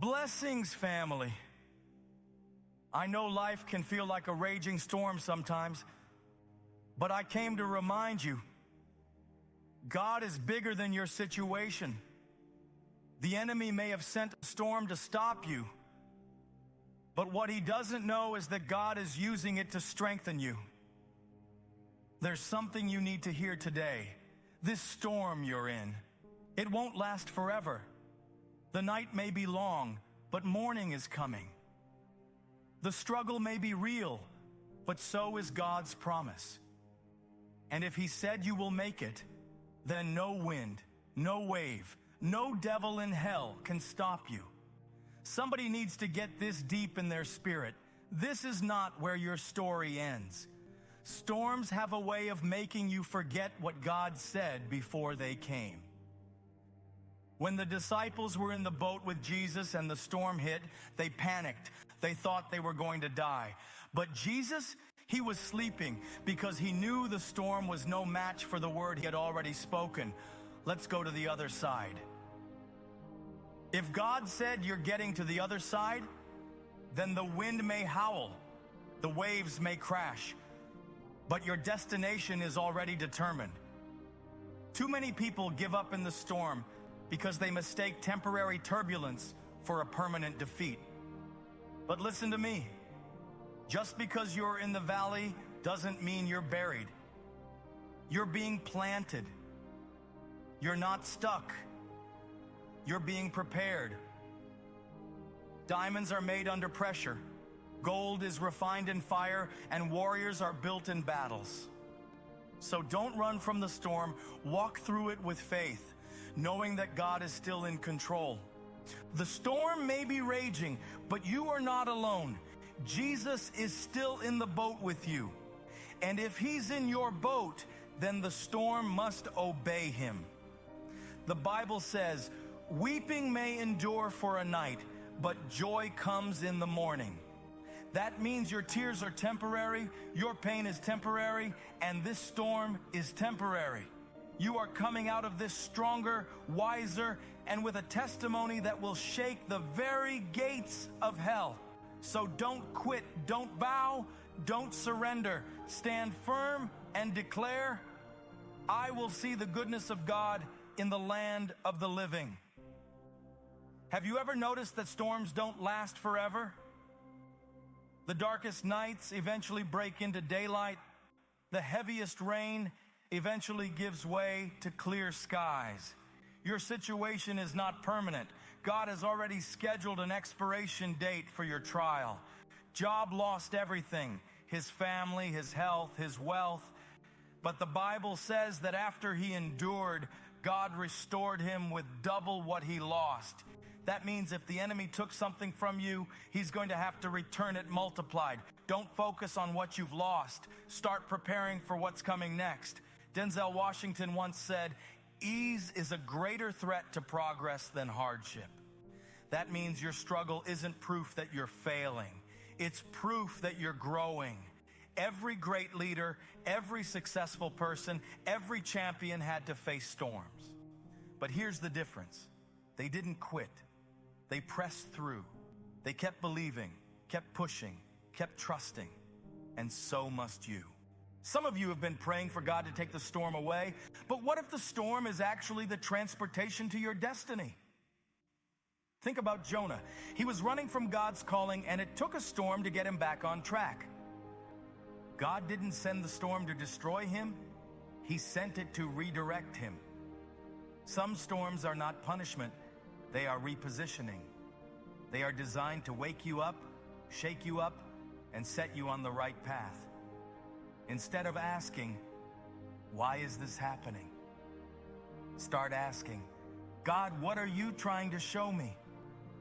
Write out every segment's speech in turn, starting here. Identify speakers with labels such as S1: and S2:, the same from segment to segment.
S1: Blessings, family. I know life can feel like a raging storm sometimes, but I came to remind you, God is bigger than your situation. The enemy may have sent a storm to stop you, but what he doesn't know is that God is using it to strengthen you. There's something you need to hear today. This storm you're in, it won't last forever. The night may be long, but morning is coming. The struggle may be real, but so is God's promise. And if he said you will make it, then no wind, no wave, no devil in hell can stop you. Somebody needs to get this deep in their spirit. This is not where your story ends. Storms have a way of making you forget what God said before they came. When the disciples were in the boat with Jesus and the storm hit, they panicked. They thought they were going to die. But Jesus, he was sleeping because he knew the storm was no match for the word he had already spoken. Let's go to the other side. If God said you're getting to the other side, then the wind may howl, the waves may crash, but your destination is already determined. Too many people give up in the storm because they mistake temporary turbulence for a permanent defeat. But listen to me. Just because you're in the valley doesn't mean you're buried. You're being planted. You're not stuck. You're being prepared. Diamonds are made under pressure. Gold is refined in fire, and warriors are built in battles. So don't run from the storm. Walk through it with faith, knowing that God is still in control. The storm may be raging, but you are not alone. Jesus is still in the boat with you. And if he's in your boat, then the storm must obey him. The Bible says, weeping may endure for a night, but joy comes in the morning. That means your tears are temporary, your pain is temporary, and this storm is temporary. You are coming out of this stronger, wiser, and with a testimony that will shake the very gates of hell. So don't quit, don't bow, don't surrender. Stand firm and declare, I will see the goodness of God in the land of the living. Have you ever noticed that storms don't last forever? The darkest nights eventually break into daylight. The heaviest rain eventually gives way to clear skies. Your situation is not permanent. God has already scheduled an expiration date for your trial. Job lost everything, his family, his health, his wealth. But the Bible says that after he endured, God restored him with double what he lost. That means if the enemy took something from you, he's going to have to return it multiplied. Don't focus on what you've lost. Start preparing for what's coming next. Denzel Washington once said, ease is a greater threat to progress than hardship. That means your struggle isn't proof that you're failing. It's proof that you're growing. Every great leader, every successful person, every champion had to face storms. But here's the difference. They didn't quit. They pressed through. They kept believing, kept pushing, kept trusting. And so must you. Some of you have been praying for God to take the storm away, but what if the storm is actually the transportation to your destiny? Think about Jonah. He was running from God's calling, and it took a storm to get him back on track. God didn't send the storm to destroy him. He sent it to redirect him. Some storms are not punishment. They are repositioning. They are designed to wake you up, shake you up, and set you on the right path. Instead of asking, why is this happening? Start asking, God, what are you trying to show me?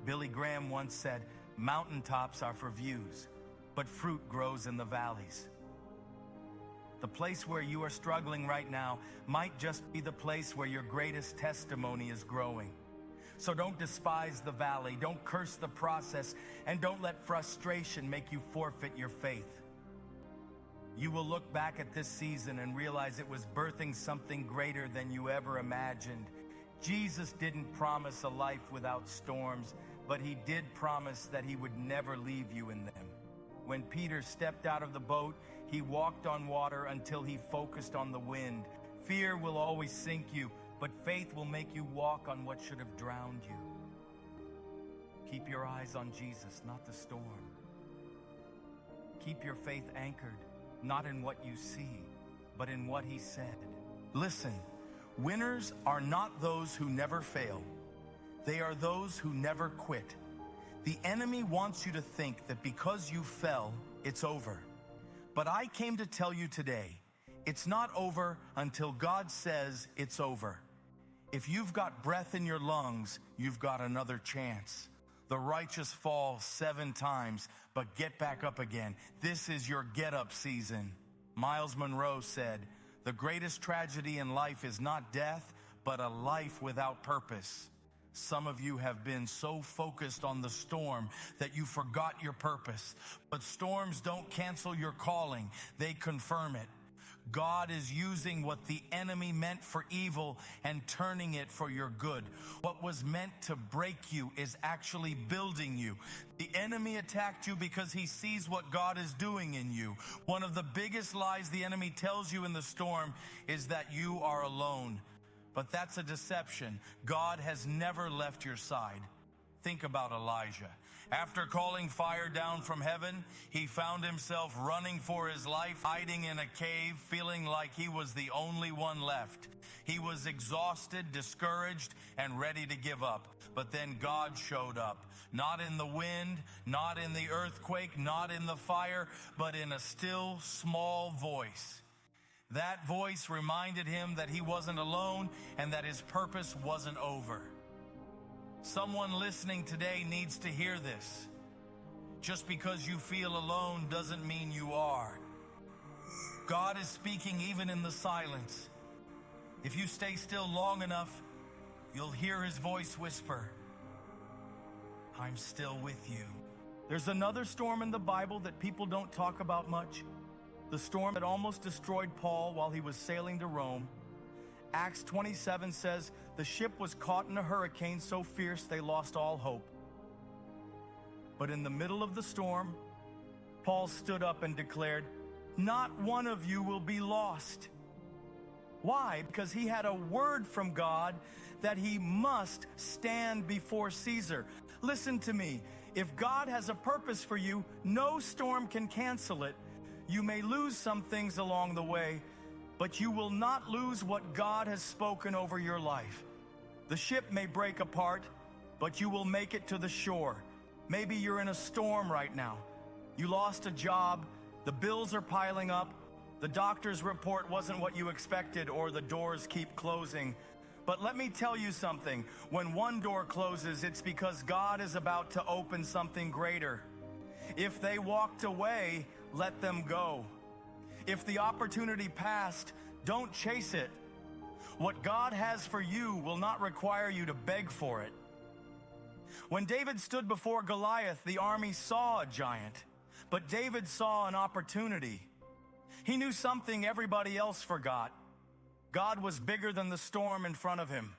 S1: Billy Graham once said, mountaintops are for views, but fruit grows in the valleys. The place where you are struggling right now might just be the place where your greatest testimony is growing. So don't despise the valley, don't curse the process, and don't let frustration make you forfeit your faith. You will look back at this season and realize it was birthing something greater than you ever imagined. Jesus didn't promise a life without storms, but he did promise that he would never leave you in them. When Peter stepped out of the boat, he walked on water until he focused on the wind. Fear will always sink you, but faith will make you walk on what should have drowned you. Keep your eyes on Jesus, not the storm. Keep your faith anchored, not in what you see, but in what he said. Listen, winners are not those who never fail. They are those who never quit. The enemy wants you to think that because you fell, it's over. But I came to tell you today, it's not over until God says it's over. If you've got breath in your lungs, you've got another chance. The righteous fall 7 times, but get back up again. This is your get-up season. Miles Monroe said, "The greatest tragedy in life is not death, but a life without purpose." Some of you have been so focused on the storm that you forgot your purpose. But storms don't cancel your calling, they confirm it. God is using what the enemy meant for evil and turning it for your good. What was meant to break you is actually building you. The enemy attacked you because he sees what God is doing in you. One of the biggest lies the enemy tells you in the storm is that you are alone. But that's a deception. God has never left your side. Think about Elijah. After calling fire down from heaven, he found himself running for his life, hiding in a cave, feeling like he was the only one left. He was exhausted, discouraged, and ready to give up. But then God showed up, not in the wind, not in the earthquake, not in the fire, but in a still, small voice. That voice reminded him that he wasn't alone and that his purpose wasn't over. Someone listening today needs to hear this. Just because you feel alone doesn't mean you are. God is speaking even in the silence. If you stay still long enough, you'll hear his voice whisper, "I'm still with you." There's another storm in the Bible that people don't talk about much. The storm that almost destroyed Paul while he was sailing to Rome. Acts 27 says, the ship was caught in a hurricane so fierce they lost all hope. But in the middle of the storm, Paul stood up and declared, "Not one of you will be lost." Why? Because he had a word from God that he must stand before Caesar. Listen to me. If God has a purpose for you, no storm can cancel it. You may lose some things along the way, but you will not lose what God has spoken over your life. The ship may break apart, but you will make it to the shore. Maybe you're in a storm right now. You lost a job, the bills are piling up, the doctor's report wasn't what you expected, or the doors keep closing. But let me tell you something. When one door closes, it's because God is about to open something greater. If they walked away, let them go. If the opportunity passed, don't chase it. What God has for you will not require you to beg for it. When David stood before Goliath, the army saw a giant, but David saw an opportunity. He knew something everybody else forgot. God was bigger than the storm in front of him.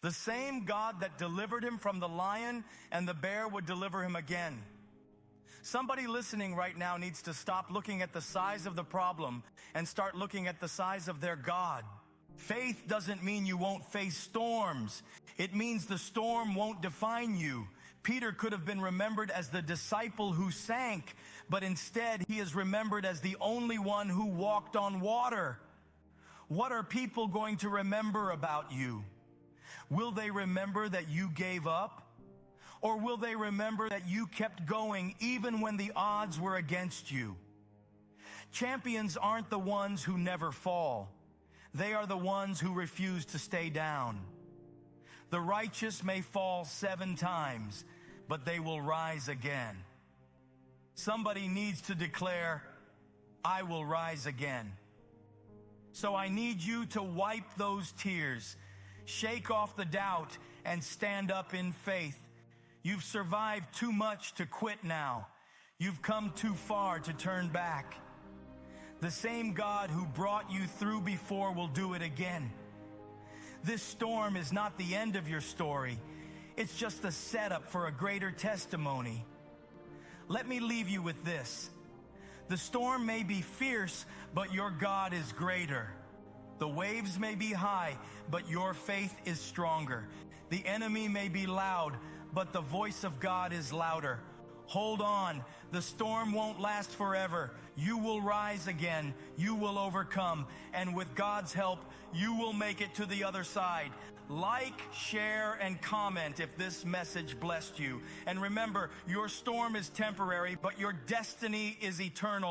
S1: The same God that delivered him from the lion and the bear would deliver him again. Somebody listening right now needs to stop looking at the size of the problem and start looking at the size of their God. Faith doesn't mean you won't face storms. It means the storm won't define you. Peter could have been remembered as the disciple who sank, but instead he is remembered as the only one who walked on water. What are people going to remember about you? Will they remember that you gave up? Or will they remember that you kept going even when the odds were against you? Champions aren't the ones who never fall. They are the ones who refuse to stay down. The righteous may fall 7 times, but they will rise again. Somebody needs to declare, "I will rise again." So I need you to wipe those tears, shake off the doubt, and stand up in faith. You've survived too much to quit now. You've come too far to turn back. The same God who brought you through before will do it again. This storm is not the end of your story. It's just a setup for a greater testimony. Let me leave you with this. The storm may be fierce, but your God is greater. The waves may be high, but your faith is stronger. The enemy may be loud, but the voice of God is louder. Hold on. The storm won't last forever. You will rise again. You will overcome. And with God's help, you will make it to the other side. Like, share, and comment if this message blessed you. And remember, your storm is temporary, but your destiny is eternal.